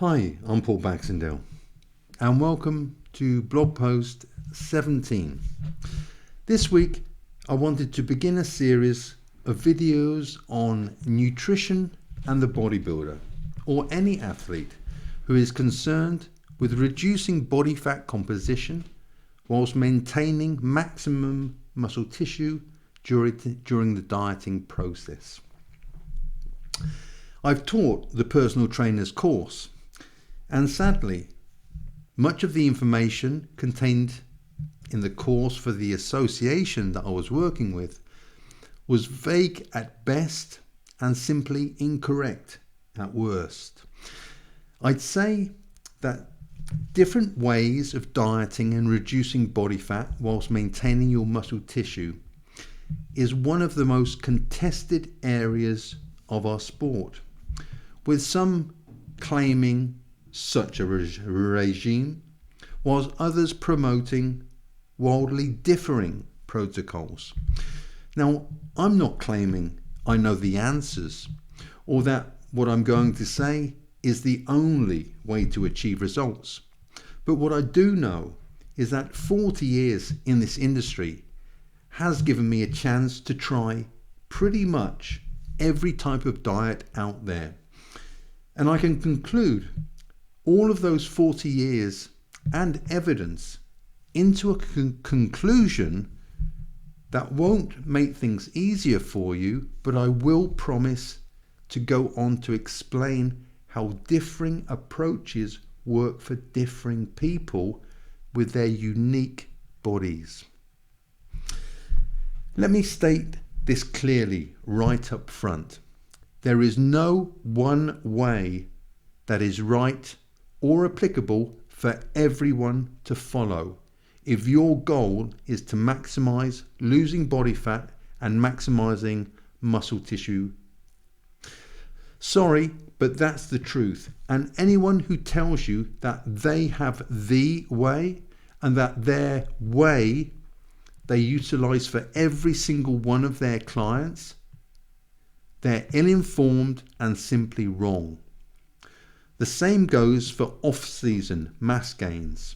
Hi, I'm Paul Baxendale and welcome to blog post 17. This week I wanted to begin a series of videos on nutrition and the bodybuilder or any athlete who is concerned with reducing body fat composition whilst maintaining maximum muscle tissue during the dieting process. I've taught the personal trainer's course, and sadly, much of the information contained in the course for the association that I was working with was vague at best and simply incorrect at worst. I'd say that different ways of dieting and reducing body fat whilst maintaining your muscle tissue is one of the most contested areas of our sport, with some claiming such a regime, whilst others promoting wildly differing protocols. Now, I'm not claiming I know the answers or that what I'm going to say is the only way to achieve results. But what I do know is that 40 years in this industry has given me a chance to try pretty much every type of diet out there. And I can conclude all of those 40 years and evidence into a conclusion that won't make things easier for you, but I will promise to go on to explain how differing approaches work for differing people with their unique bodies. Let me state this clearly right up front. There is no one way that is right or applicable for everyone to follow if your goal is to maximize losing body fat and maximizing muscle tissue. Sorry, but that's the truth. And anyone who tells you that they have the way and that their way they utilize for every single one of their clients, they're ill-informed and simply wrong. The same goes for off-season mass gains.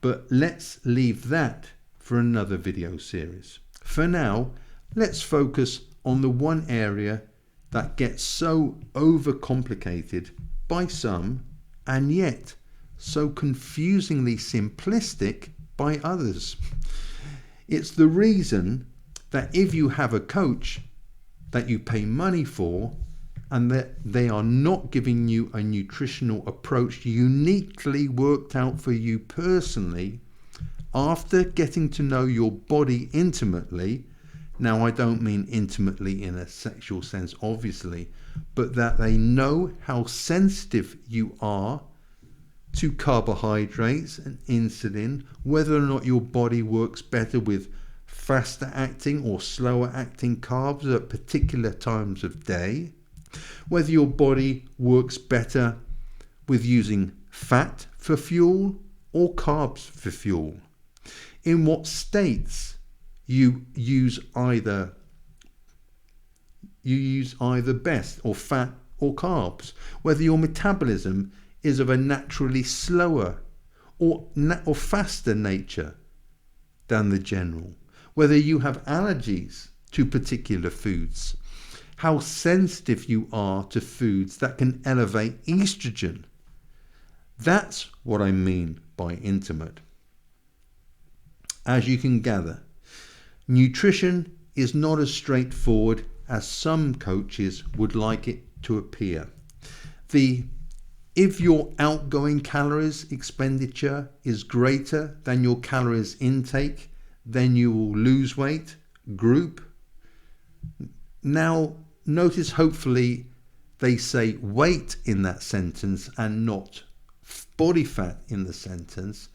But let's leave that for another video series. For now, let's focus on the one area that gets so overcomplicated by some and yet so confusingly simplistic by others. It's the reason that if you have a coach that you pay money for and that they are not giving you a nutritional approach uniquely worked out for you personally, after getting to know your body intimately, now I don't mean intimately in a sexual sense obviously, but that they know how sensitive you are to carbohydrates and insulin, whether or not your body works better with faster acting or slower acting carbs at particular times of day, whether your body works better with using fat for fuel or carbs for fuel, in what states you use either best, or fat or carbs, whether your metabolism is of a naturally slower or faster nature than the general, whether you have allergies to particular foods, how sensitive you are to foods that can elevate estrogen. That's what I mean by intimate. As you can gather, nutrition is not as straightforward as some coaches would like it to appear. If your outgoing calories expenditure is greater than your calories intake, then you will lose weight group. Now, notice hopefully they say weight in that sentence and not body fat in the sentence.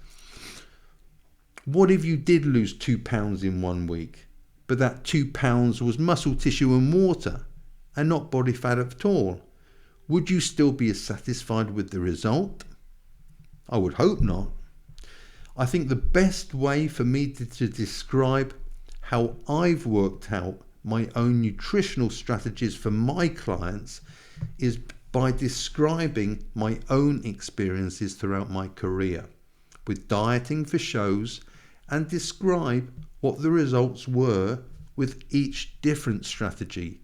What if you did lose 2 pounds in 1 week, but that 2 pounds was muscle tissue and water and not body fat at all? Would you still be as satisfied with the result? I would hope not. I think the best way for me to describe how I've worked out my own nutritional strategies for my clients is by describing my own experiences throughout my career with dieting for shows, and describe what the results were with each different strategy.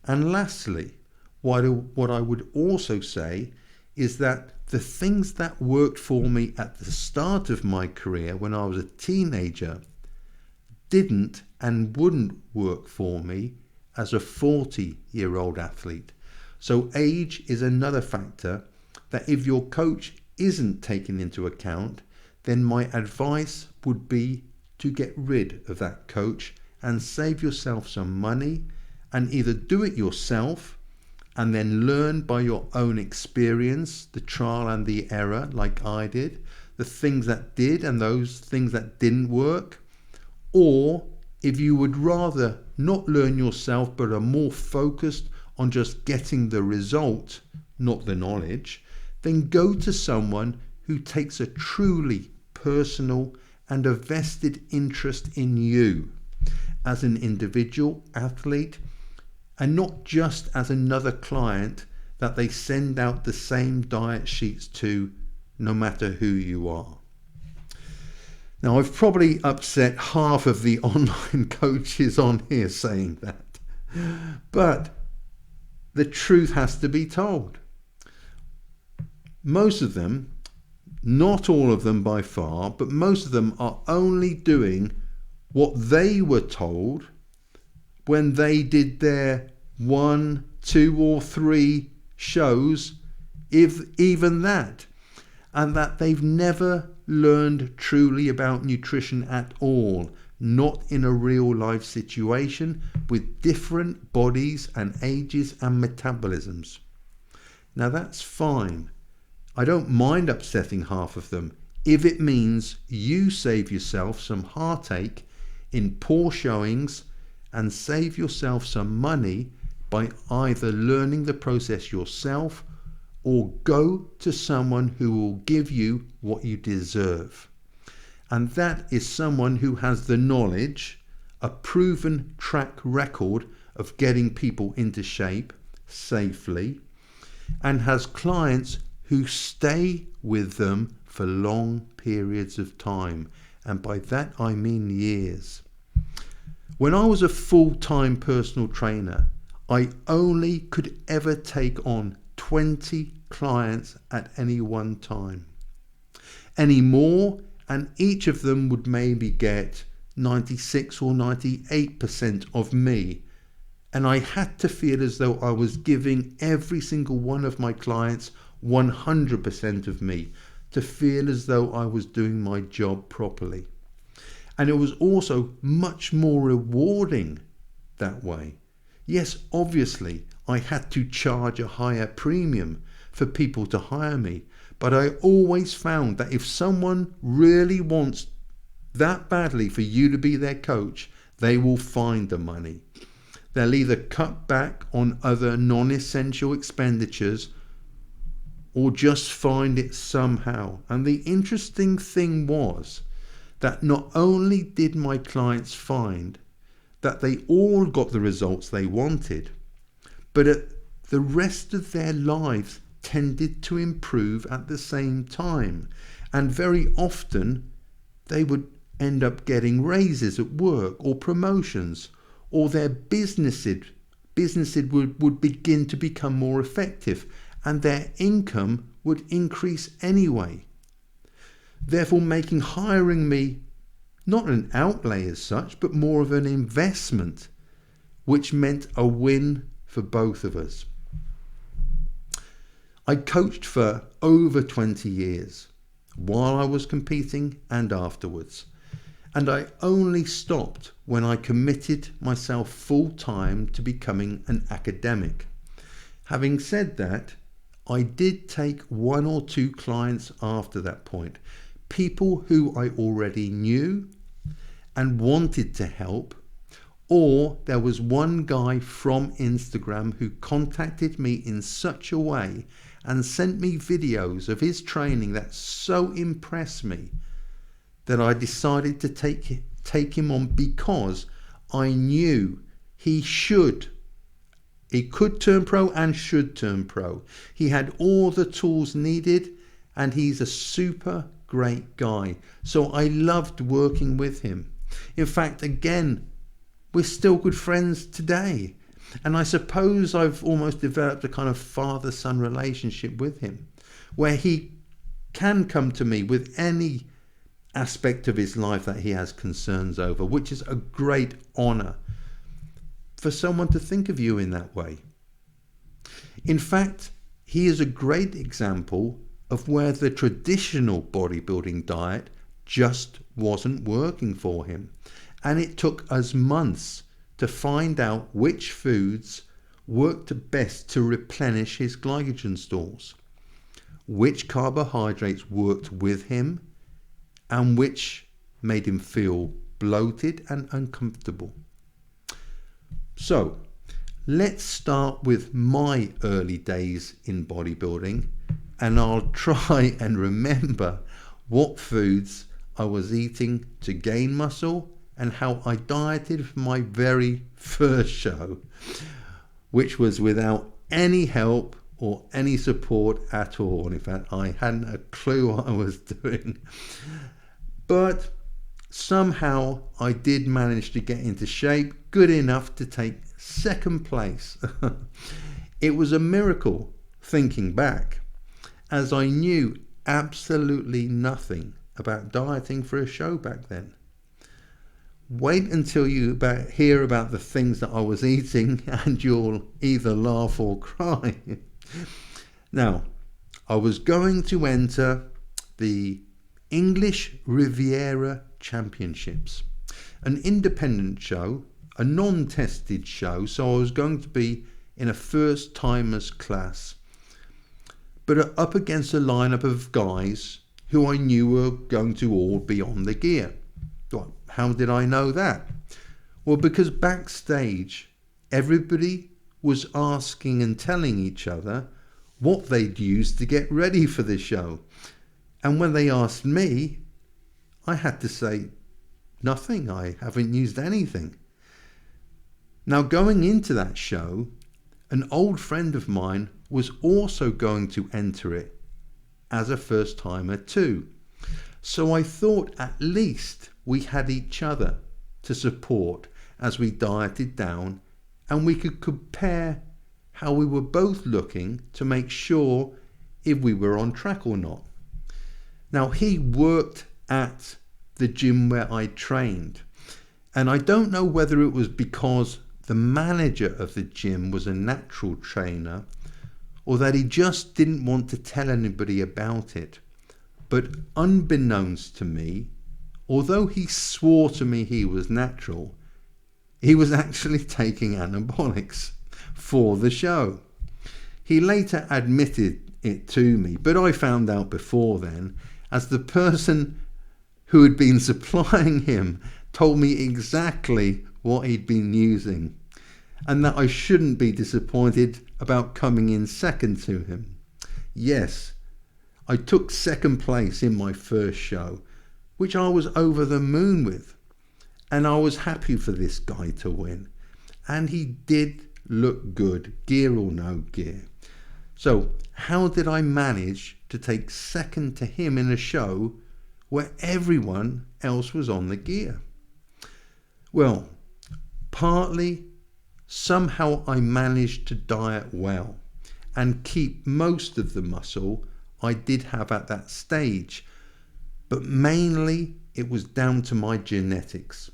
And lastly, what I would also say is that the things that worked for me at the start of my career when I was a teenager didn't and wouldn't work for me as a 40-year-old athlete. So age is another factor that if your coach isn't taken into account, then my advice would be to get rid of that coach and save yourself some money and either do it yourself and then learn by your own experience, the trial and the error like I did, the things that did and those things that didn't work. Or if you would rather not learn yourself but are more focused on just getting the result, not the knowledge, then go to someone who takes a truly personal and a vested interest in you as an individual athlete, and not just as another client that they send out the same diet sheets to, no matter who you are. Now, I've probably upset half of the online coaches on here saying that, but the truth has to be told. Most of them, not all of them by far, but most of them are only doing what they were told when they did their 1, 2 or 3 shows, if even that, and that they've never learned truly about nutrition at all, not in a real life situation with different bodies and ages and metabolisms. Now that's fine. I don't mind upsetting half of them if it means you save yourself some heartache in poor showings and save yourself some money by either learning the process yourself or go to someone who will give you what you deserve. And that is someone who has the knowledge, a proven track record of getting people into shape safely, and has clients who stay with them for long periods of time. And by that I mean years. When I was a full-time personal trainer, I only could ever take on 20 clients at any one time. Any more, and each of them would maybe get 96 or 98% of me. And I had to feel as though I was giving every single one of my clients 100% of me to feel as though I was doing my job properly. And it was also much more rewarding that way. Yes, obviously, I had to charge a higher premium for people to hire me, but I always found that if someone really wants that badly for you to be their coach, they will find the money. They'll either cut back on other non-essential expenditures or just find it somehow. And the interesting thing was that not only did my clients find that they all got the results they wanted, but the rest of their lives tended to improve at the same time. And very often they would end up getting raises at work or promotions, or their businesses would begin to become more effective and their income would increase anyway. Therefore making hiring me not an outlay as such, but more of an investment, which meant a win for both of us. I coached for over 20 years, while I was competing and afterwards. And I only stopped when I committed myself full time to becoming an academic. Having said that, I did take 1 or 2 clients after that point, people who I already knew and wanted to help, or there was one guy from Instagram who contacted me in such a way and sent me videos of his training that so impressed me that I decided to take him on because I knew he should He could turn pro and should turn pro. He had all the tools needed, and he's a super great guy. So I loved working with him. In fact, again, we're still good friends today. And I suppose I've almost developed a kind of father-son relationship with him, where he can come to me with any aspect of his life that he has concerns over, which is a great honor for someone to think of you in that way. In fact, he is a great example of where the traditional bodybuilding diet just wasn't working for him. And it took us months to find out which foods worked best to replenish his glycogen stores, which carbohydrates worked with him, and which made him feel bloated and uncomfortable. So let's start with my early days in bodybuilding, and I'll try and remember what foods I was eating to gain muscle and how I dieted for my very first show, which was without any help or any support at all. In fact, I hadn't a clue what I was doing. But somehow I did manage to get into shape good enough to take second place. It was a miracle, thinking back, as I knew absolutely nothing about dieting for a show back then. Wait until you hear about the things that I was eating and you'll either laugh or cry. Now, I was going to enter the English Riviera Championships, an independent show, a non-tested show, so I was going to be in a first-timers class, but up against a lineup of guys who I knew were going to all be on the gear. Well, how did I know that? Well, because backstage, everybody was asking and telling each other what they'd used to get ready for the show. And when they asked me, I had to say, nothing, I haven't used anything. Now, going into that show, an old friend of mine was also going to enter it as a first timer too. So I thought at least we had each other to support as we dieted down, and we could compare how we were both looking to make sure if we were on track or not. Now, he worked at the gym where I trained, and I don't know whether it was because the manager of the gym was a natural trainer or that he just didn't want to tell anybody about it. But unbeknownst to me, although he swore to me he was natural, he was actually taking anabolics for the show. He later admitted it to me, but I found out before then, as the person who had been supplying him told me exactly what he'd been using, and that I shouldn't be disappointed about coming in second to him. Yes, I took second place in my first show, which I was over the moon with, and I was happy for this guy to win. And he did look good, gear or no gear. So how did I manage to take second to him in a show where everyone else was on the gear? Well, partly, somehow I managed to diet well and keep most of the muscle I did have at that stage, but mainly it was down to my genetics,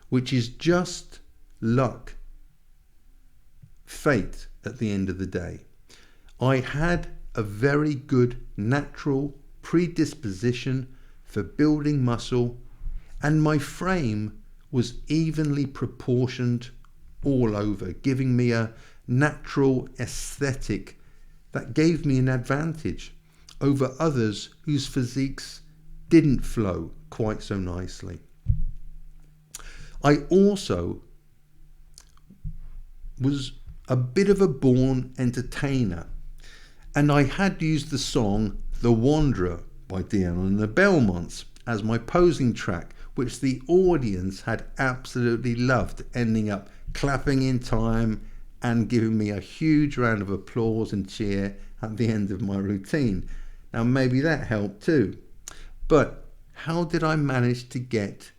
which is just luck, fate at the end of the day. I had a very good natural predisposition for building muscle, and my frame was evenly proportioned all over, giving me a natural aesthetic that gave me an advantage over others whose physiques didn't flow quite so nicely. I also was a bit of a born entertainer, and I had used the song The Wanderer by Dion and the Belmonts as my posing track, which the audience had absolutely loved, ending up clapping in time and giving me a huge round of applause and cheer at the end of my routine. Now maybe that helped too. But how did I manage to get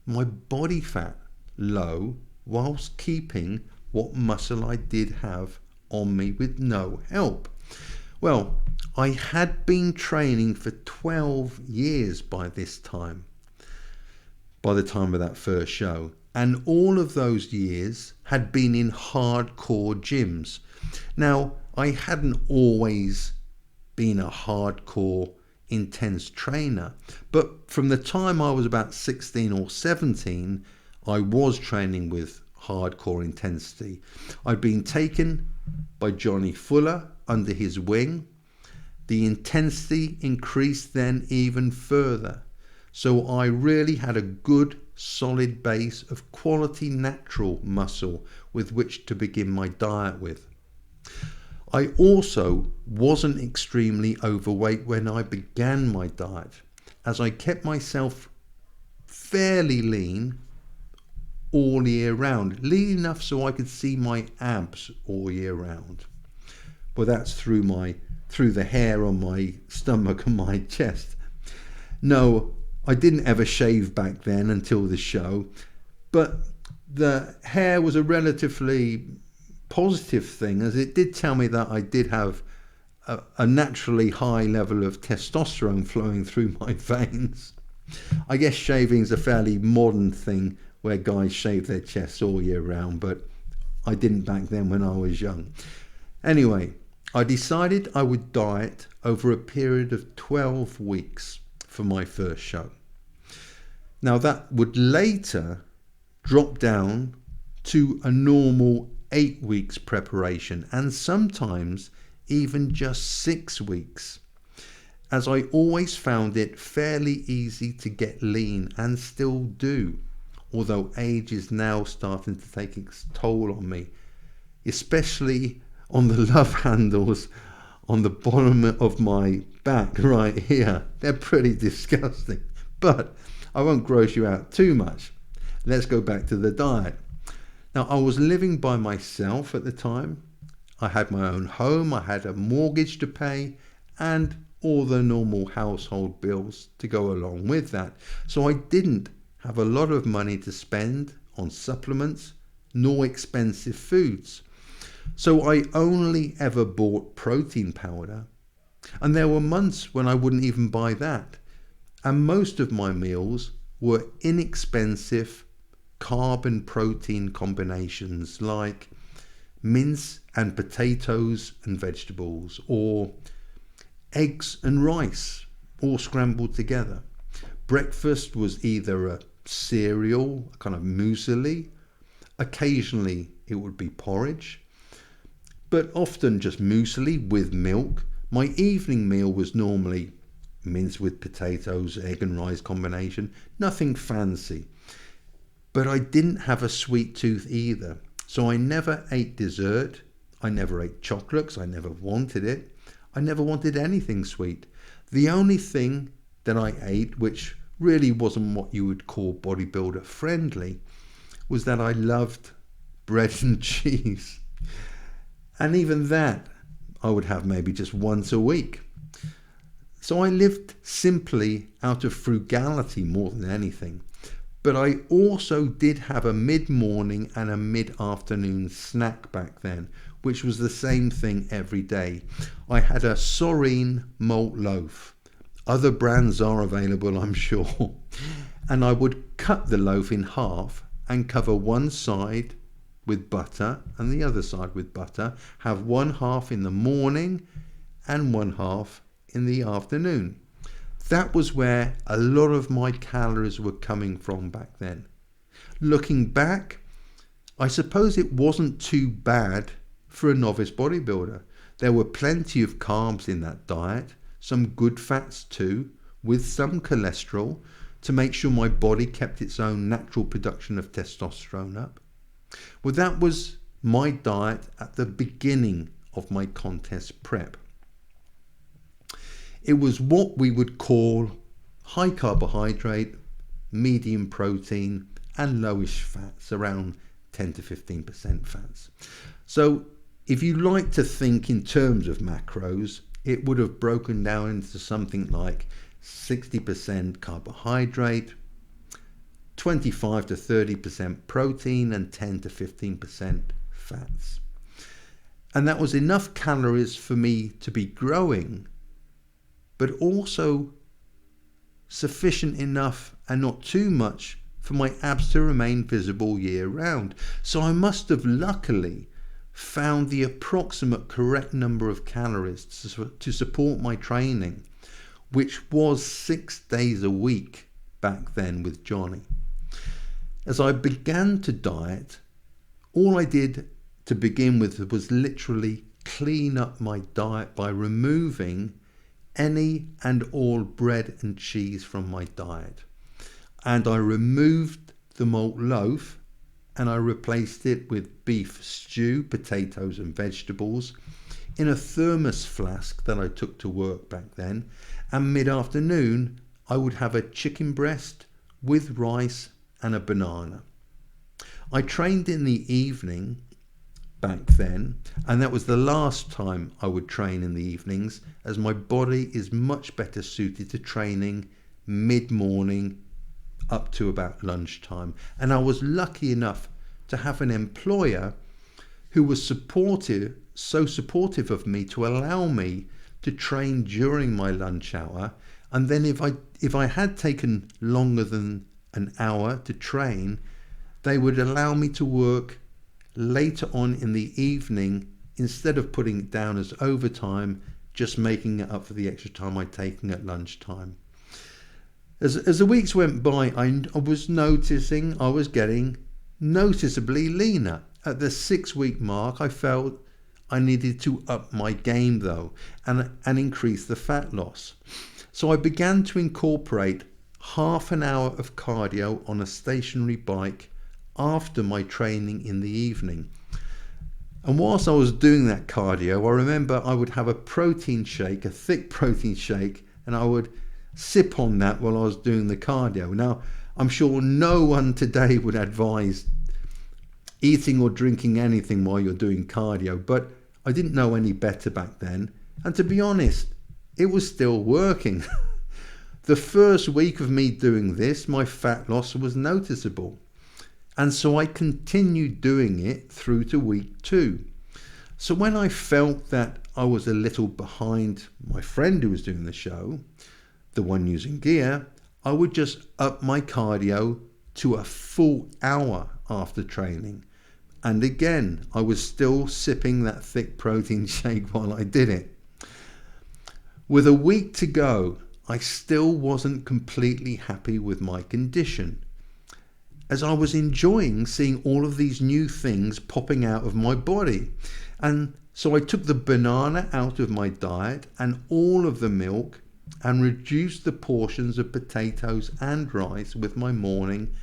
my body fat low whilst keeping what muscle I did have on me with no help? Well, I had been training for 12 years by this time, by the time of that first show. And all of those years had been in hardcore gyms. Now, I hadn't always been a hardcore, intense trainer, but from the time I was about 16 or 17, I was training with hardcore intensity. I'd been taken by Johnny Fuller under his wing. The intensity increased then even further. So I really had a good, solid base of quality natural muscle with which to begin my diet with. I also wasn't extremely overweight when I began my diet, as I kept myself fairly lean all year round, lean enough so I could see my abs all year round. Well, that's through the hair on my stomach and my chest. No, I didn't ever shave back then until the show, but the hair was a relatively positive thing, as it did tell me that I did have a naturally high level of testosterone flowing through my veins. I guess shaving is a fairly modern thing where guys shave their chests all year round, but I didn't back then when I was young. Anyway, I decided I would diet over a period of 12 weeks for my first show. Now that would later drop down to a normal 8 weeks preparation, and sometimes even just 6 weeks, as I always found it fairly easy to get lean and still do, although age is now starting to take its toll on me, especially on the love handles on the bottom of my back right here. They're pretty disgusting, but I won't gross you out too much. Let's go back to the diet. Now, I was living by myself at the time. I had my own home, I had a mortgage to pay, and all the normal household bills to go along with that. So I didn't have a lot of money to spend on supplements, nor expensive foods. So I only ever bought protein powder, and there were months when I wouldn't even buy that. And most of my meals were inexpensive carb and protein combinations like mince and potatoes and vegetables, or eggs and rice all scrambled together. Breakfast was either a cereal, a kind of muesli. Occasionally it would be porridge, but often just muesli with milk. My evening meal was normally mince with potatoes, egg and rice combination, nothing fancy. But I didn't have a sweet tooth either, so I never ate dessert, I never ate chocolates, I never wanted it, I never wanted anything sweet. The only thing that I ate, which really wasn't what you would call bodybuilder friendly, was that I loved bread and cheese. And even that I would have maybe just once a week. So I lived simply out of frugality more than anything. But I also did have a mid-morning and a mid-afternoon snack back then, which was the same thing every day. I had a Soreen malt loaf. Other brands are available, I'm sure. And I would cut the loaf in half and cover one side with butter and the other side with butter, have one half in the morning and one half in the afternoon. That was where a lot of my calories were coming from back then. Looking back, I suppose it wasn't too bad for a novice bodybuilder. There were plenty of carbs in that diet, some good fats too, with some cholesterol to make sure my body kept its own natural production of testosterone up. Well, that was my diet at the beginning of my contest prep. It was what we would call high carbohydrate, medium protein and lowish fats, around 10 to 15% fats. So if you like to think in terms of macros, it would have broken down into something like 60% carbohydrate, 25 to 30% protein, and 10 to 15% fats. And that was enough calories for me to be growing, but also sufficient enough and not too much for my abs to remain visible year round. So I must have luckily found the approximate correct number of calories to support my training, which was 6 days a week back then with Johnny. As I began to diet, all I did to begin with was literally clean up my diet by removing any and all bread and cheese from my diet. And I removed the malt loaf and I replaced it with beef stew, potatoes and vegetables in a thermos flask that I took to work back then. And mid-afternoon, I would have a chicken breast with rice and a banana. I trained in the evening back then, and that was the last time I would train in the evenings, as my body is much better suited to training mid-morning up to about lunchtime. And I was lucky enough to have an employer who was so supportive of me to allow me to train during my lunch hour. And then if I had taken longer than an hour to train, they would allow me to work later on in the evening instead of putting it down as overtime, just making it up for the extra time I'd taken at lunchtime. As the weeks went by, I was noticing I was getting noticeably leaner. At the 6-week mark, I felt I needed to up my game though and increase the fat loss. So I began to incorporate half an hour of cardio on a stationary bike after my training in the evening. And whilst I was doing that cardio, I remember I would have a protein shake, a thick protein shake, and I would sip on that while I was doing the cardio. Now, I'm sure no one today would advise eating or drinking anything while you're doing cardio, but I didn't know any better back then. And to be honest, it was still working. The first week of me doing this, my fat loss was noticeable. And so I continued doing it through to week 2. So when I felt that I was a little behind my friend who was doing the show, the one using gear, I would just up my cardio to a full hour after training. And again, I was still sipping that thick protein shake while I did it. With a week to go, I still wasn't completely happy with my condition, as I was enjoying seeing all of these new things popping out of my body. And so I took the banana out of my diet and all of the milk and reduced the portions of potatoes and rice with my morning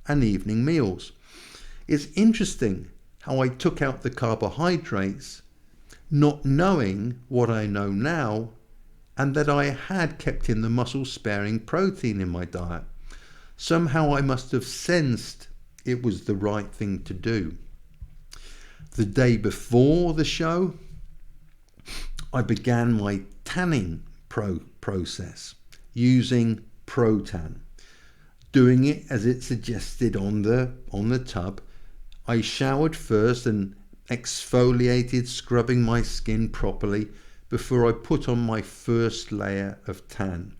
and evening meals. It's interesting how I took out the carbohydrates, not knowing what I know now, and that I had kept in the muscle-sparing protein in my diet. Somehow I must have sensed it was the right thing to do. The day before the show, I began my tanning process using Protan, doing it as it suggested on the tub. I showered first and exfoliated, scrubbing my skin properly before I put on my first layer of tan.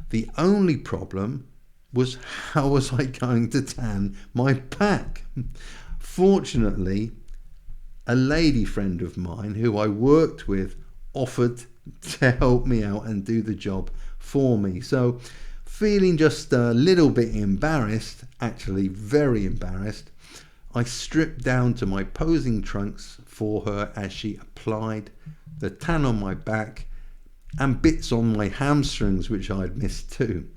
The only problem was, how was I going to tan my back? Fortunately, a lady friend of mine who I worked with offered to help me out and do the job for me. So feeling just a little bit embarrassed, actually very embarrassed, I stripped down to my posing trunks for her as she applied the tan on my back and bits on my hamstrings, which I'd missed too.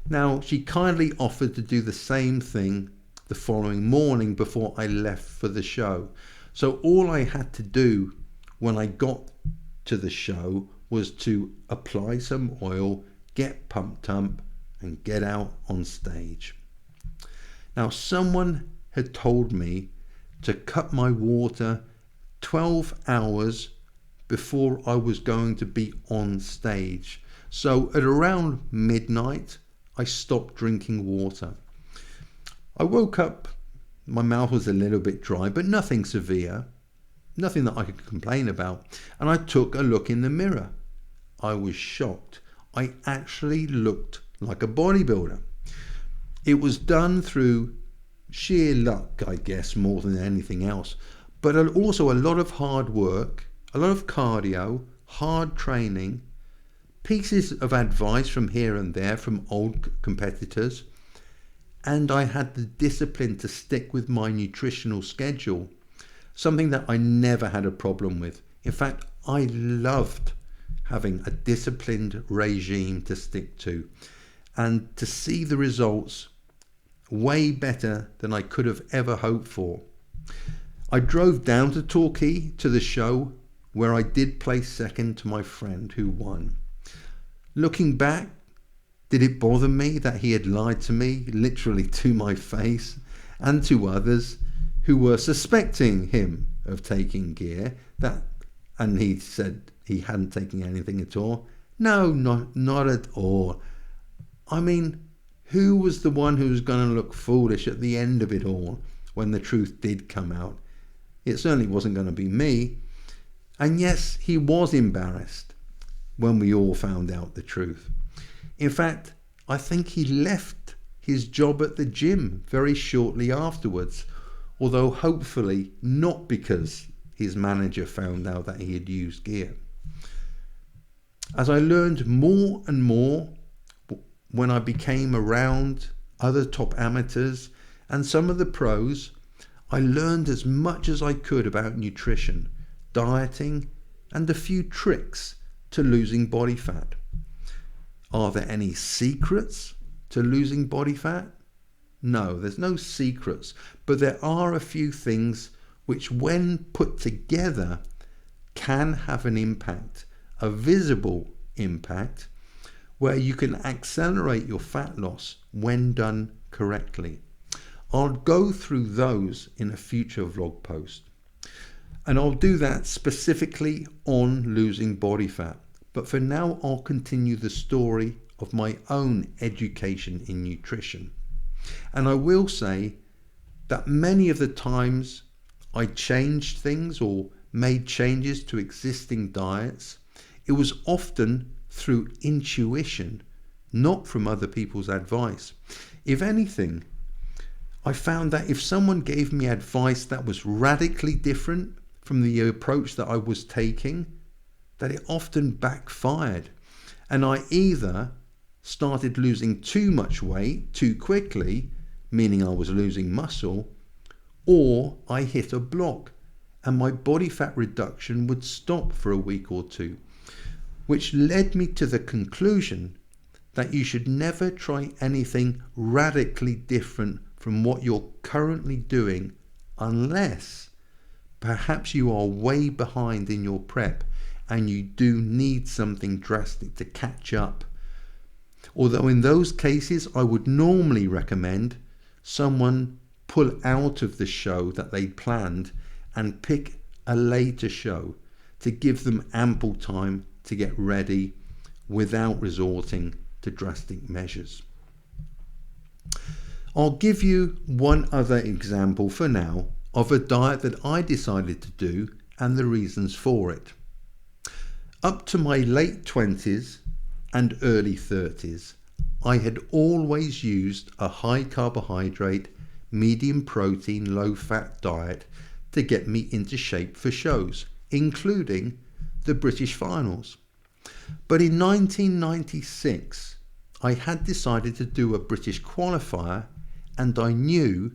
Now, she kindly offered to do the same thing the following morning before I left for the show. So all I had to do when I got to the show was to apply some oil, get pumped up, and get out on stage. Now, someone had told me to cut my water 12 hours before I was going to be on stage. So at around midnight, I stopped drinking water. I woke up, my mouth was a little bit dry, but nothing severe, nothing that I could complain about. And I took a look in the mirror. I was shocked. I actually looked like a bodybuilder. It was done through sheer luck, I guess, more than anything else, but also a lot of hard work, a lot of cardio, hard training, pieces of advice from here and there from old competitors, and I had the discipline to stick with my nutritional schedule, something that I never had a problem with. In fact, I loved having a disciplined regime to stick to and to see the results way better than I could have ever hoped for. I drove down to Torquay to the show, where I did place second to my friend who won. Looking back, did it bother me that he had lied to me, literally to my face, and to others who were suspecting him of taking gear, and he said he hadn't taken anything at all? No, not at all. I mean, who was the one who was going to look foolish at the end of it all when the truth did come out? It certainly wasn't going to be me. And yes, he was embarrassed when we all found out the truth. In fact, I think he left his job at the gym very shortly afterwards, although hopefully not because his manager found out that he had used gear. As I learned more and more when I became around other top amateurs and some of the pros, I learned as much as I could about nutrition, dieting, and a few tricks to losing body fat. Are there any secrets to losing body fat? No, there's no secrets, but there are a few things which, when put together, can have an impact, a visible impact, where you can accelerate your fat loss when done correctly. I'll go through those in a future vlog post, and I'll do that specifically on losing body fat. But for now, I'll continue the story of my own education in nutrition. And I will say that many of the times I changed things or made changes to existing diets, it was often through intuition, not from other people's advice. If anything, I found that if someone gave me advice that was radically different from the approach that I was taking, that it often backfired, and I either started losing too much weight too quickly, meaning I was losing muscle, or I hit a block and my body fat reduction would stop for a week or two, which led me to the conclusion that you should never try anything radically different from what you're currently doing unless perhaps you are way behind in your prep and you do need something drastic to catch up. Although in those cases, I would normally recommend someone pull out of the show that they planned and pick a later show to give them ample time to get ready without resorting to drastic measures. I'll give you one other example for now of a diet that I decided to do and the reasons for it. Up to my late 20s and early 30s, I had always used a high carbohydrate, medium protein, low fat diet to get me into shape for shows, including the British finals. But in 1996, I had decided to do a British qualifier, and I knew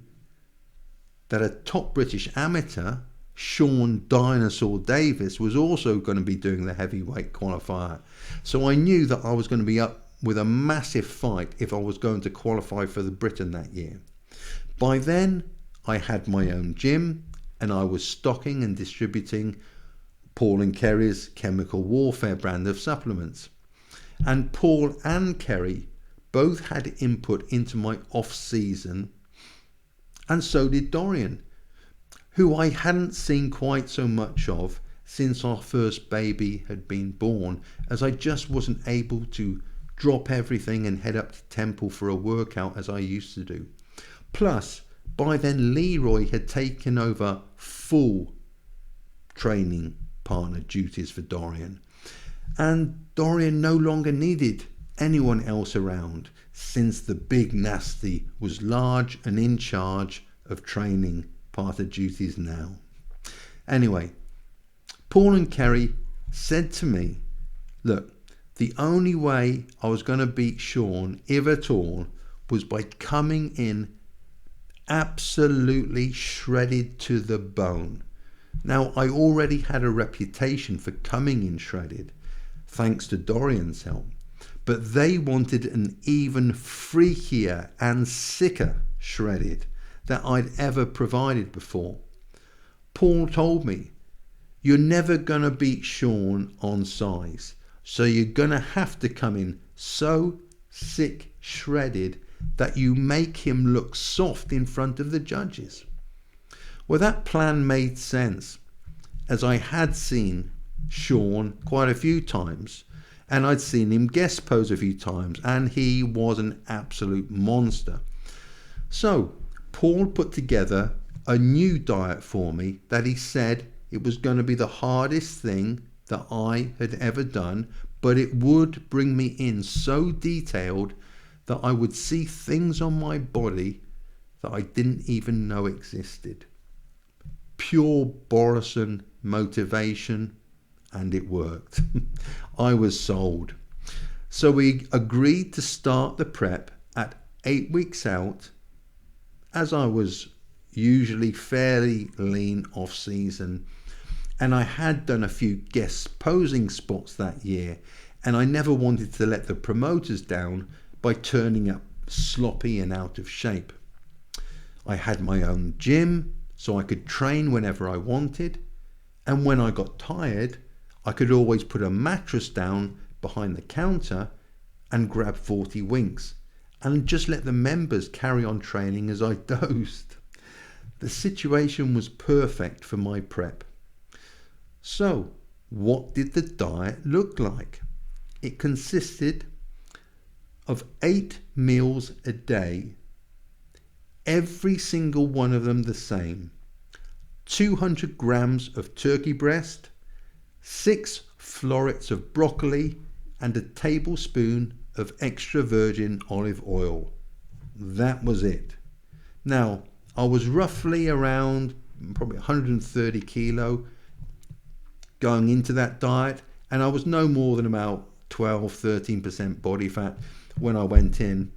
that a top British amateur, Sean Dinosaur Davis, was also going to be doing the heavyweight qualifier. So I knew that I was going to be up with a massive fight if I was going to qualify for the Britain that year. By then, I had my own gym and I was stocking and distributing Paul and Kerry's Chemical Warfare brand of supplements. And Paul and Kerry both had input into my off-season, and so did Dorian, who I hadn't seen quite so much of since our first baby had been born, as I just wasn't able to drop everything and head up to Temple for a workout as I used to do. Plus, by then Leroy had taken over full training partner duties for Dorian, and Dorian no longer needed anyone else around, since the big nasty was large and in charge of training partner duties now. Anyway, Paul and Kerry said to me, look, the only way I was going to beat Sean, if at all, was by coming in absolutely shredded to the bone. Now, I already had a reputation for coming in shredded, thanks to Dorian's help, but they wanted an even freakier and sicker shredded that I'd ever provided before. Paul told me, you're never going to beat Sean on size, so you're going to have to come in so sick shredded that you make him look soft in front of the judges. Well, that plan made sense, as I had seen Sean quite a few times, and I'd seen him guest pose a few times, and he was an absolute monster. So Paul put together a new diet for me that he said it was going to be the hardest thing that I had ever done, but it would bring me in so detailed that I would see things on my body that I didn't even know existed. Pure Borison motivation, and it worked. I was sold. So we agreed to start the prep at 8 weeks out, as I was usually fairly lean off season, and I had done a few guest posing spots that year, and I never wanted to let the promoters down by turning up sloppy and out of shape. I had my own gym, so I could train whenever I wanted, and when I got tired, I could always put a mattress down behind the counter and grab 40 winks, and just let the members carry on training as I dozed. The situation was perfect for my prep. So, what did the diet look like? It consisted of 8 meals a day, every single one of them the same. 200 grams of turkey breast, 6 florets of broccoli, and a tablespoon of extra virgin olive oil. That was it. Now, I was roughly around probably 130 kilo going into that diet, and I was no more than about 12-13% body fat when I went in.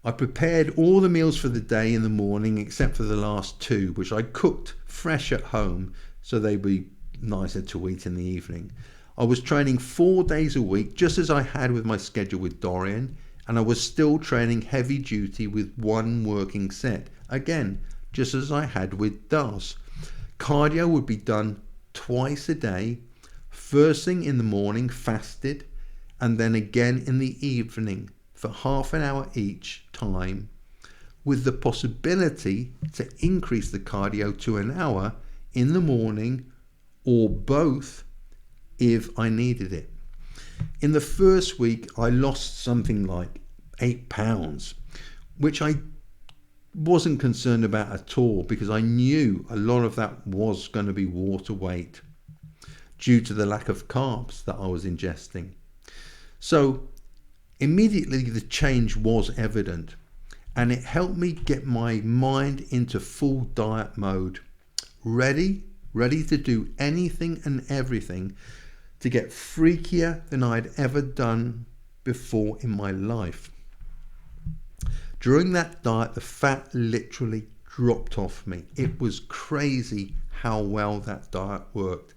I prepared all the meals for the day in the morning except for the last 2, which I cooked fresh at home so they'd be nicer to eat in the evening. I was training 4 days a week, just as I had with my schedule with Dorian, and I was still training heavy duty with 1 working set, again just as I had with Das. Cardio would be done twice a day, first thing in the morning fasted, and then again in the evening for half an hour each time, with the possibility to increase the cardio to an hour in the morning or both if I needed it. In the first week, I lost something like 8 pounds, which I wasn't concerned about at all, because I knew a lot of that was going to be water weight due to the lack of carbs that I was ingesting. So immediately the change was evident, and it helped me get my mind into full diet mode, ready to do anything and everything to get freakier than I'd ever done before in my life. During that diet, the fat literally dropped off me. It was crazy how well that diet worked.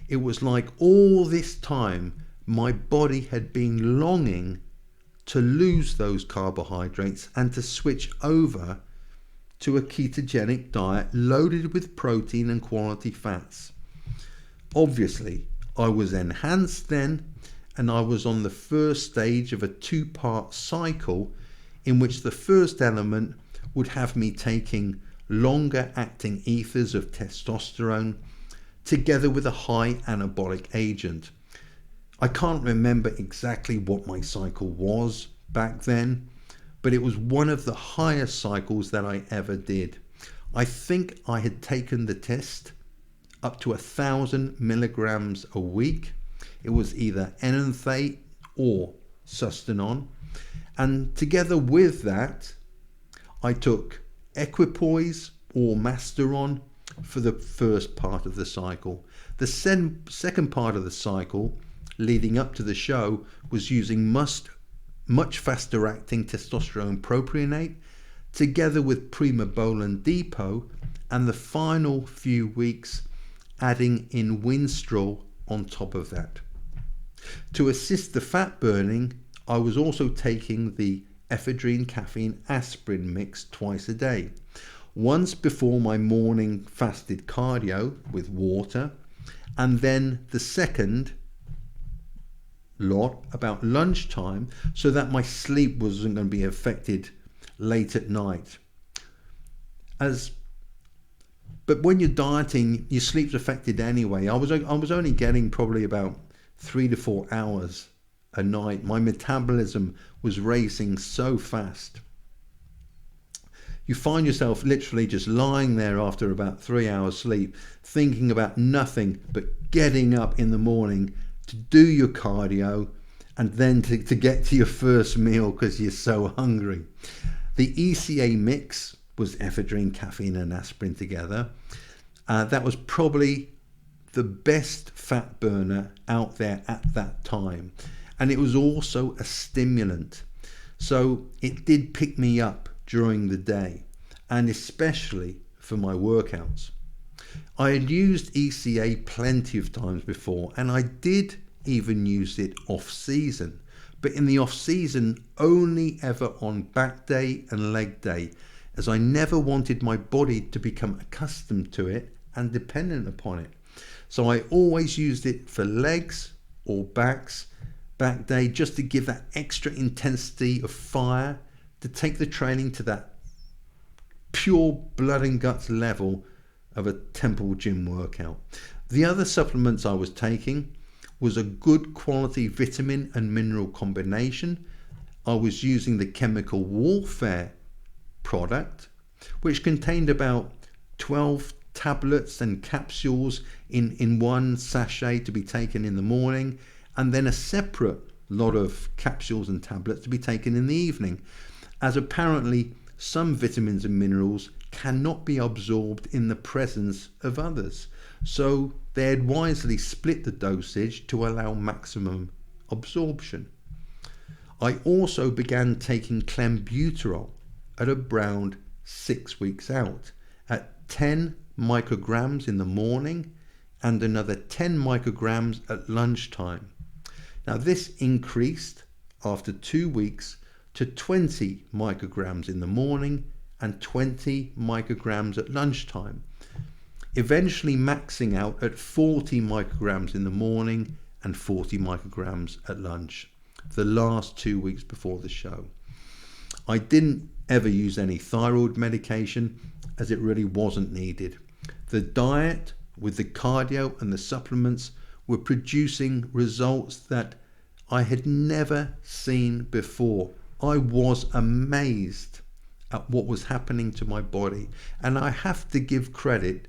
It was like all this time my body had been longing to lose those carbohydrates and to switch over to a ketogenic diet loaded with protein and quality fats. Obviously, I was enhanced then, and I was on the first stage of a 2-part cycle in which the first element would have me taking longer acting ethers of testosterone, together with a high anabolic agent. I can't remember exactly what my cycle was back then, but it was one of the highest cycles that I ever did. I think I had taken the test up to 1,000 milligrams a week. It was either enanthate or sustanon. And together with that, I took equipoise or masteron for the first part of the cycle. The second part of the cycle, leading up to the show, was using much faster acting testosterone propionate together with primobolan depot, and the final few weeks adding in winstrol on top of that. To assist the fat burning, I was also taking the ephedrine caffeine aspirin mix twice a day. Once before my morning fasted cardio with water, and then the second lot about lunchtime, so that my sleep wasn't going to be affected late at night. But when you're dieting, your sleep's affected anyway. I was only getting probably about 3 to 4 hours a night. My metabolism was racing so fast. You find yourself literally just lying there after about 3 hours sleep, thinking about nothing but getting up in the morning to do your cardio and then to get to your first meal because you're so hungry. The ECA mix was ephedrine, caffeine and aspirin together. That was probably the best fat burner out there at that time. And it was also a stimulant. So it did pick me up during the day, and especially for my workouts. I had used ECA plenty of times before, and I did even use it off season, but in the off season only ever on back day and leg day, as I never wanted my body to become accustomed to it and dependent upon it. So I always used it for legs or back day, just to give that extra intensity of fire, to take the training to that pure blood and guts level of a temple gym workout. The other supplements I was taking was a good quality vitamin and mineral combination. I was using the Chemical Warfare product, which contained about 12 tablets and capsules in one sachet to be taken in the morning, and then a separate lot of capsules and tablets to be taken in the evening, as apparently some vitamins and minerals cannot be absorbed in the presence of others. So they had wisely split the dosage to allow maximum absorption. I also began taking clenbuterol at around 6 weeks out at 10 micrograms in the morning and another 10 micrograms at lunchtime. Now this increased after 2 weeks to 20 micrograms in the morning and 20 micrograms at lunchtime, eventually maxing out at 40 micrograms in the morning and 40 micrograms at lunch, the last 2 weeks before the show. I didn't ever use any thyroid medication, as it really wasn't needed. The diet with the cardio and the supplements were producing results that I had never seen before. I was amazed at what was happening to my body, and I have to give credit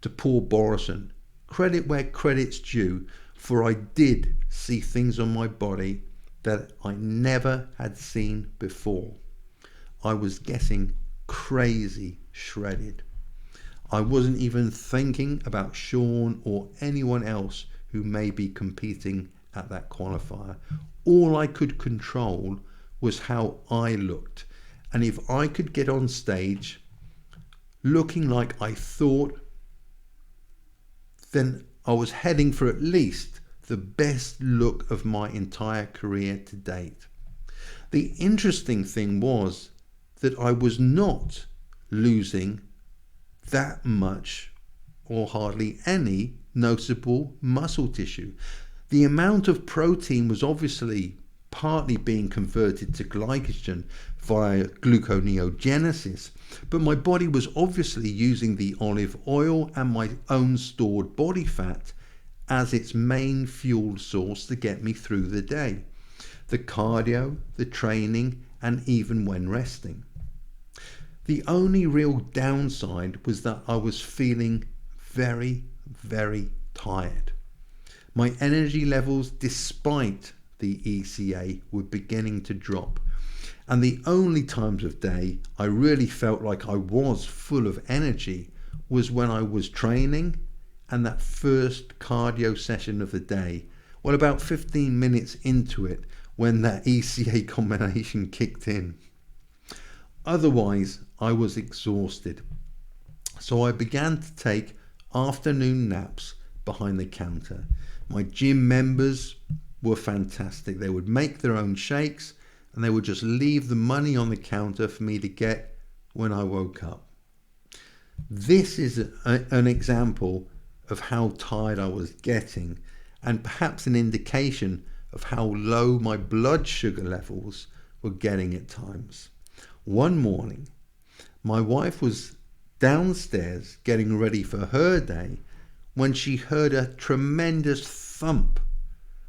to Paul Borison, credit where credit's due, for I did see things on my body that I never had seen before. I was getting crazy shredded. I wasn't even thinking about Sean or anyone else who may be competing at that qualifier. All I could control was how I looked. And if I could get on stage looking like I thought, then I was heading for at least the best look of my entire career to date. The interesting thing was that I was not losing that much or hardly any noticeable muscle tissue. The amount of protein was obviously partly being converted to glycogen via gluconeogenesis, but my body was obviously using the olive oil and my own stored body fat as its main fuel source to get me through the day, the cardio, the training, and even when resting. The only real downside was that I was feeling very, very tired. My energy levels, despite the ECA, were beginning to drop. And the only times of day I really felt like I was full of energy was when I was training and that first cardio session of the day. Well, about 15 minutes into it, when that ECA combination kicked in. Otherwise, I was exhausted. So I began to take afternoon naps behind the counter. My gym members were fantastic. They would make their own shakes and they would just leave the money on the counter for me to get when I woke up. This is an example of how tired I was getting, and perhaps an indication of how low my blood sugar levels were getting at times. One morning, my wife was downstairs getting ready for her day when she heard a tremendous thump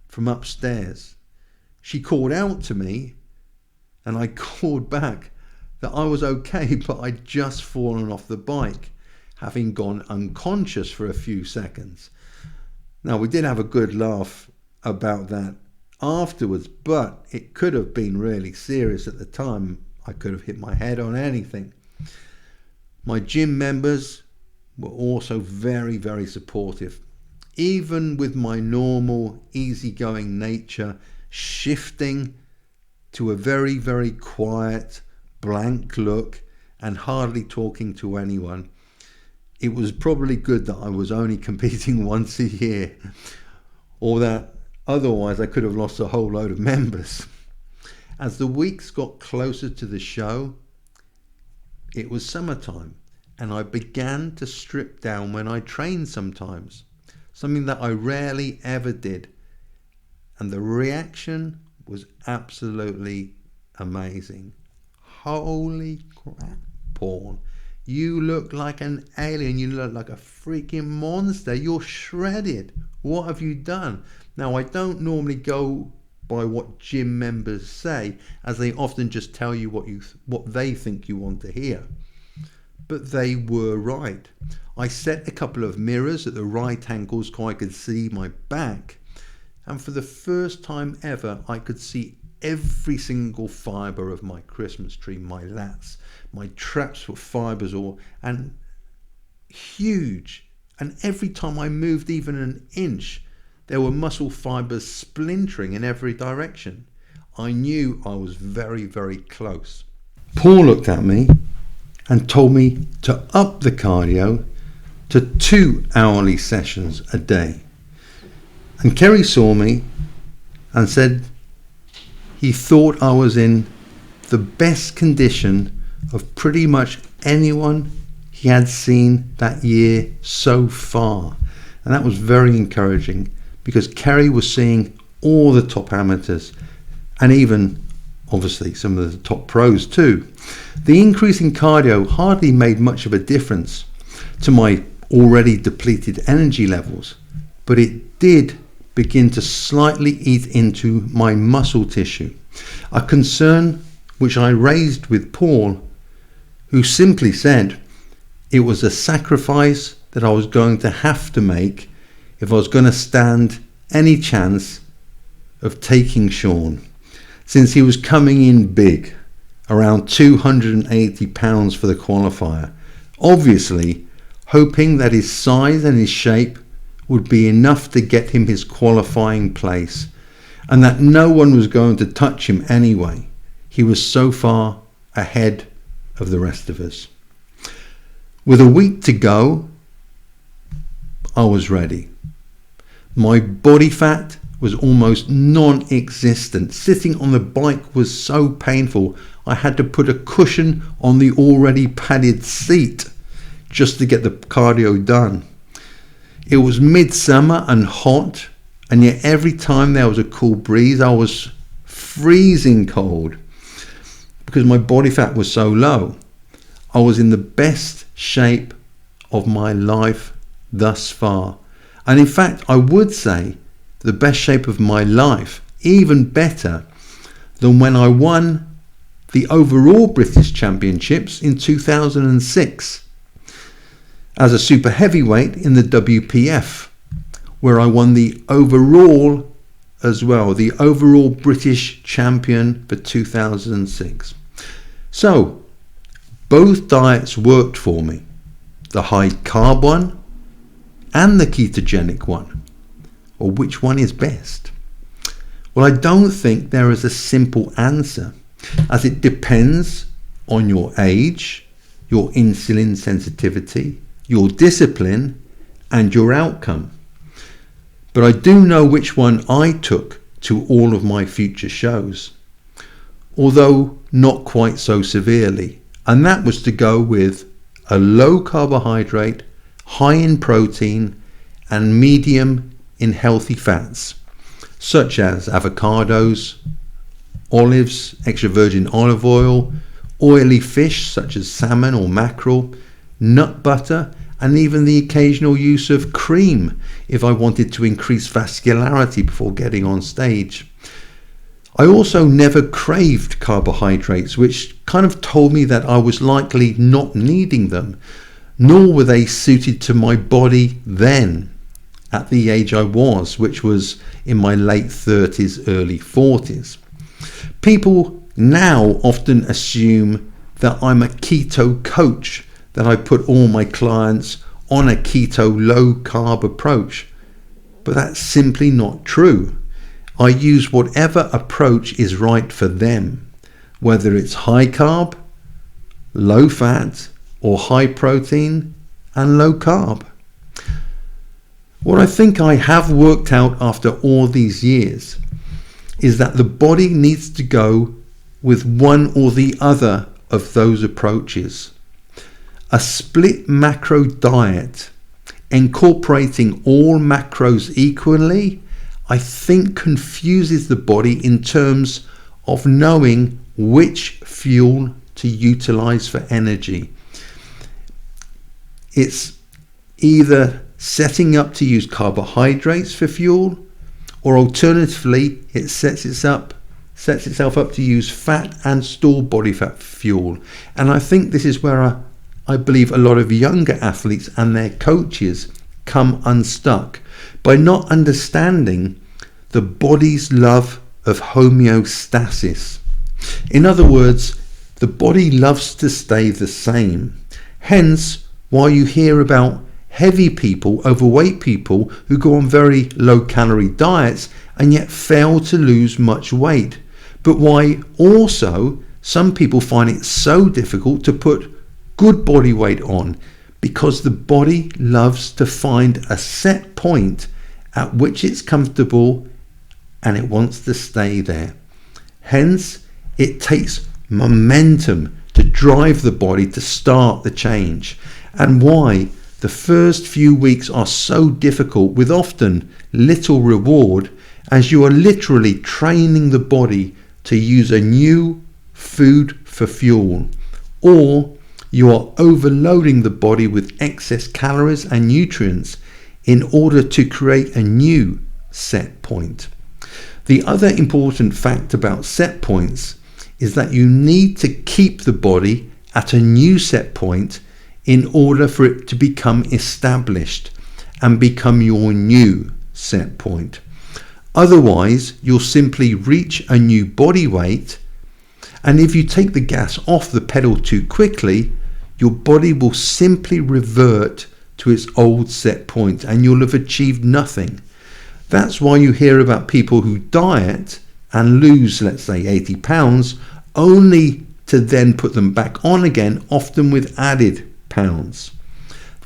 from upstairs. She called out to me and I called back that I was okay, but I'd just fallen off the bike, having gone unconscious for a few seconds. Now, we did have a good laugh about that afterwards, but it could have been really serious at the time. I could have hit my head on anything. My gym members were also very, very supportive. Even with my normal easygoing nature shifting to a very, very quiet, blank look and hardly talking to anyone, it was probably good that I was only competing once a year, or that otherwise I could have lost a whole load of members. As the weeks got closer to the show, it was summertime, and I began to strip down when I trained sometimes, something that I rarely ever did. And the reaction was absolutely amazing. Holy crap, Paul. You look like an alien. You look like a freaking monster. You're shredded. What have you done? Now, I don't normally go by what gym members say, as they often just tell you what they think you want to hear. But they were right. I set a couple of mirrors at the right angles so I could see my back. And for the first time ever, I could see every single fibre of my Christmas tree, my lats. My traps were fibres and huge. And every time I moved even an inch, there were muscle fibres splintering in every direction. I knew I was very, very close. Paul looked at me and told me to up the cardio to 2 hourly sessions a day. And Kerry saw me and said he thought I was in the best condition of pretty much anyone he had seen that year so far. And that was very encouraging, because Kerry was seeing all the top amateurs and even obviously some of the top pros too. The increase in cardio hardly made much of a difference to my already depleted energy levels, but it did begin to slightly eat into my muscle tissue, a concern which I raised with Paul, who simply said it was a sacrifice that I was going to have to make if I was going to stand any chance of taking Sean, since he was coming in big, around 280 pounds for the qualifier, obviously hoping that his size and his shape would be enough to get him his qualifying place, and that no one was going to touch him anyway. He was so far ahead of the rest of us. With a week to go, I was ready. My body fat was almost non-existent. Sitting on the bike was so painful, I had to put a cushion on the already padded seat just to get the cardio done. It was midsummer and hot, and yet every time there was a cool breeze, I was freezing cold because my body fat was so low. I was in the best shape of my life thus far. And in fact, I would say the best shape of my life, even better than when I won the overall British Championships in 2006 as a super heavyweight in the WPF, where I won the overall as well, the overall British champion for 2006. So both diets worked for me, the high carb one and the ketogenic one. Or which one is best? Well, I don't think there is a simple answer, as it depends on your age, your insulin sensitivity, your discipline, and your outcome. But I do know which one I took to all of my future shows, although not quite so severely, and that was to go with a low carbohydrate, high in protein, and medium in healthy fats, such as avocados, olives, extra virgin olive oil, oily fish such as salmon or mackerel, nut butter, and even the occasional use of cream if I wanted to increase vascularity before getting on stage. I also never craved carbohydrates, which kind of told me that I was likely not needing them, nor were they suited to my body then, at the age I was, which was in my late 30s, early 40s. People now often assume that I'm a keto coach, that I put all my clients on a keto low carb approach, but that's simply not true. I use whatever approach is right for them, whether it's high carb, low fat, or high protein and low carb. What I think I have worked out after all these years is that the body needs to go with one or the other of those approaches. A split macro diet, incorporating all macros equally, I think confuses the body in terms of knowing which fuel to utilize for energy. It's either setting up to use carbohydrates for fuel, or alternatively it sets itself up to use fat and stored body fat for fuel. And I think this is where I believe a lot of younger athletes and their coaches come unstuck, by not understanding the body's love of homeostasis. In other words, the body loves to stay the same. Hence why you hear about heavy people, overweight people who go on very low calorie diets and yet fail to lose much weight. But why also some people find it so difficult to put good body weight on, because the body loves to find a set point at which it's comfortable and it wants to stay there. Hence, it takes momentum to drive the body to start the change, and why the first few weeks are so difficult with often little reward, as you are literally training the body to use a new food for fuel, or you are overloading the body with excess calories and nutrients in order to create a new set point. The other important fact about set points is that you need to keep the body at a new set point in order for it to become established and become your new set point. Otherwise, you'll simply reach a new body weight, and if you take the gas off the pedal too quickly, your body will simply revert to its old set point and you'll have achieved nothing. That's why you hear about people who diet and lose, let's say, 80 pounds, only to then put them back on again, often with added pounds.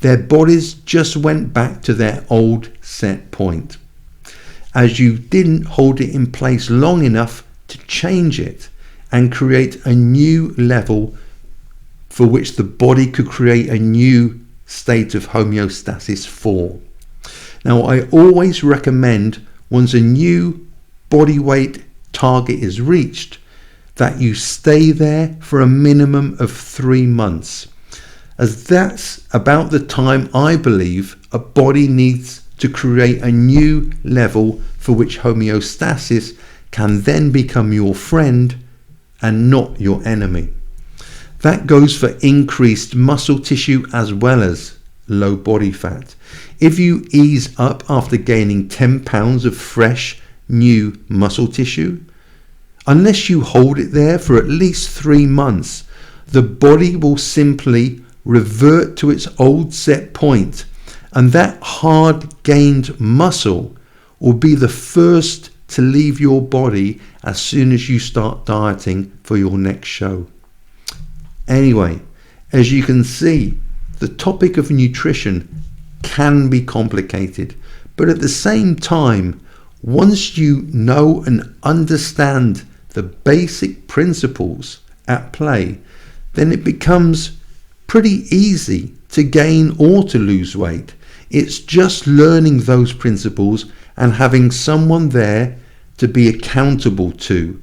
Their bodies just went back to their old set point, as you didn't hold it in place long enough to change it and create a new level for which the body could create a new state of homeostasis for. Now, I always recommend, once a new body weight target is reached, that you stay there for a minimum of 3 months, as that's about the time I believe a body needs to create a new level for which homeostasis can then become your friend and not your enemy. That goes for increased muscle tissue as well as low body fat. If you ease up after gaining 10 pounds of fresh new muscle tissue, unless you hold it there for at least 3 months, the body will simply revert to its old set point, and that hard gained muscle will be the first to leave your body as soon as you start dieting for your next show. Anyway, as you can see, the topic of nutrition can be complicated, but at the same time, once you know and understand the basic principles at play, then it becomes pretty easy to gain or to lose weight. It's just learning those principles and having someone there to be accountable to,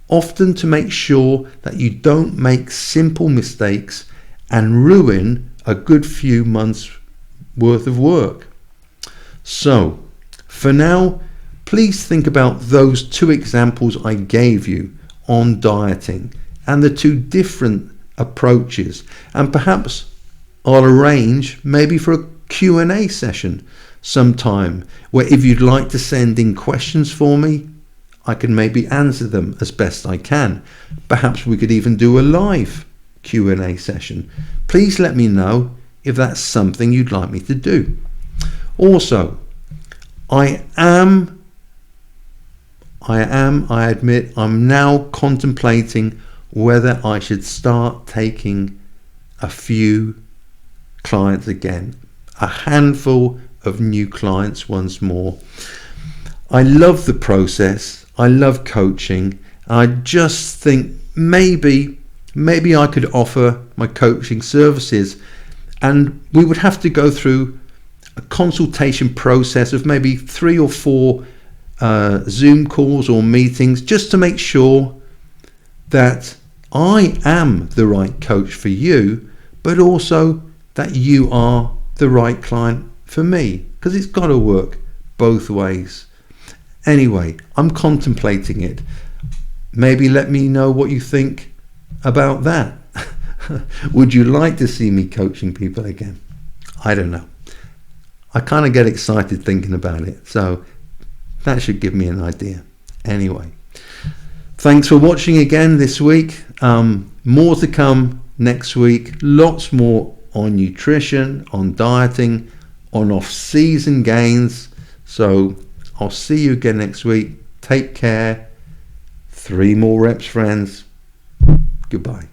often to make sure that you don't make simple mistakes and ruin a good few months worth of work. So, for now, please think about those 2 examples I gave you on dieting and the 2 different approaches, and perhaps I'll arrange maybe for a Q&A session sometime where if you'd like to send in questions for me, I can maybe answer them as best I can. Perhaps we could even do a live Q&A session. Please let me know if that's something you'd like me to do. Also, I admit I'm now contemplating whether I should start taking a few clients again, a handful of new clients once more. I love the process. I love coaching. I just think maybe I could offer my coaching services, and we would have to go through a consultation process of maybe 3 or 4 Zoom calls or meetings just to make sure that I am the right coach for you, but also that you are the right client for me, because it's got to work both ways. Anyway, I'm contemplating it. Maybe let me know what you think about that. Would you like to see me coaching people again? I don't know. I kind of get excited thinking about it, so that should give me an idea. Anyway, thanks for watching again this week. More to come next week. Lots more on nutrition, on dieting, on off-season gains. So I'll see you again next week. Take care. 3 more reps, friends. Goodbye.